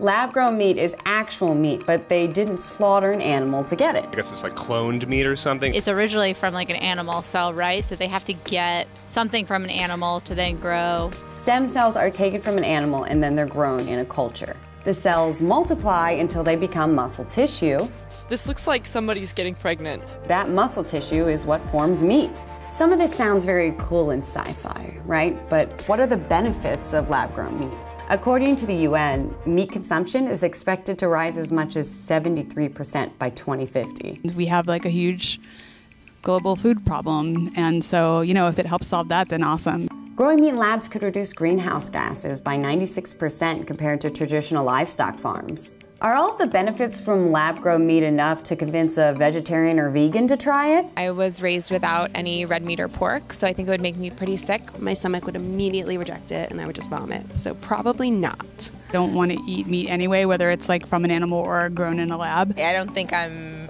Lab-grown meat is actual meat, but they didn't slaughter an animal to get it. I guess it's like cloned meat or something. It's originally from like an animal cell, right? So they have to get something from an animal to then grow. Stem cells are taken from an animal and then they're grown in a culture. The cells multiply until they become muscle tissue. This looks like somebody's getting pregnant. That muscle tissue is what forms meat. Some of this sounds very cool in sci-fi, right? But what are the benefits of lab-grown meat? According to the UN, meat consumption is expected to rise as much as 73% by 2050. We have like a huge global food problem, and so, if it helps solve that, then awesome. Growing meat in labs could reduce greenhouse gases by 96% compared to traditional livestock farms. Are all of the benefits from lab-grown meat enough to convince a vegetarian or vegan to try it? I was raised without any red meat or pork, so I think it would make me pretty sick. My stomach would immediately reject it and I would just vomit, so probably not. Don't want to eat meat anyway, whether it's like from an animal or grown in a lab. I don't think I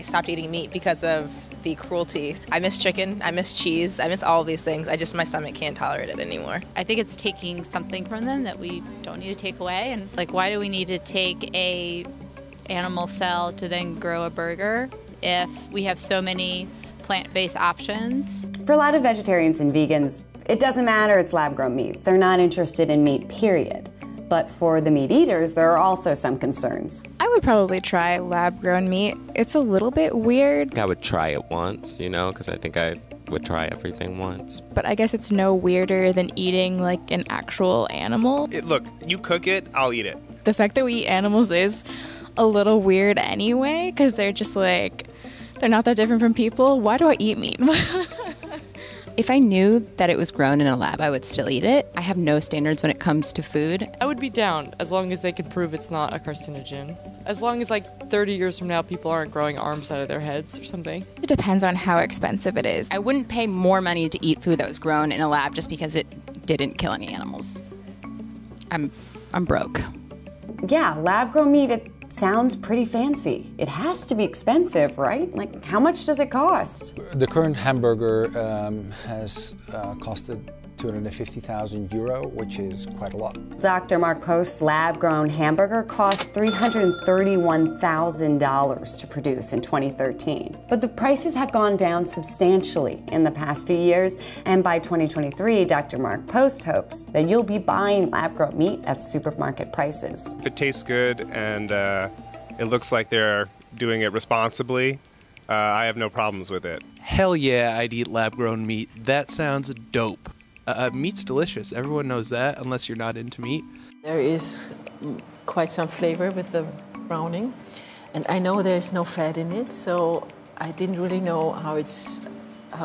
stopped eating meat because of the cruelty. I miss chicken, I miss cheese, I miss all of these things. My stomach can't tolerate it anymore. I think it's taking something from them that we don't need to take away. And like, why do we need to take a animal cell to then grow a burger if we have so many plant-based options? For a lot of vegetarians and vegans, it doesn't matter, it's lab-grown meat. They're not interested in meat, period. But for the meat eaters, there are also some concerns. I would probably try lab-grown meat. It's a little bit weird. I would try it once, because I think I would try everything once. But I guess it's no weirder than eating like an actual animal. Look, you cook it, I'll eat it. The fact that we eat animals is a little weird anyway, because they're just like, they're not that different from people. Why do I eat meat? If I knew that it was grown in a lab, I would still eat it. I have no standards when it comes to food. I would be down as long as they can prove it's not a carcinogen. As long as 30 years from now people aren't growing arms out of their heads or something. It depends on how expensive it is. I wouldn't pay more money to eat food that was grown in a lab just because it didn't kill any animals. I'm broke. Yeah, lab-grown meat, it sounds pretty fancy. It has to be expensive, right? Like, how much does it cost? The current hamburger has costed €250,000, which is quite a lot. Dr. Mark Post's lab-grown hamburger cost $331,000 to produce in 2013. But the prices have gone down substantially in the past few years, and by 2023, Dr. Mark Post hopes that you'll be buying lab-grown meat at supermarket prices. If it tastes good and it looks like they're doing it responsibly, I have no problems with it. Hell yeah, I'd eat lab-grown meat. That sounds dope. Meat's delicious. Everyone knows that, unless you're not into meat. There is quite some flavor with the browning. And I know there's no fat in it, so I didn't really know how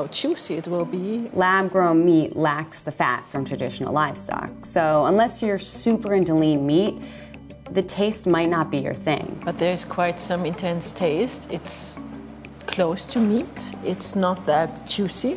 juicy it will be. Lab-grown meat lacks the fat from traditional livestock. So unless you're super into lean meat, the taste might not be your thing. But there's quite some intense taste. It's close to meat. It's not that juicy.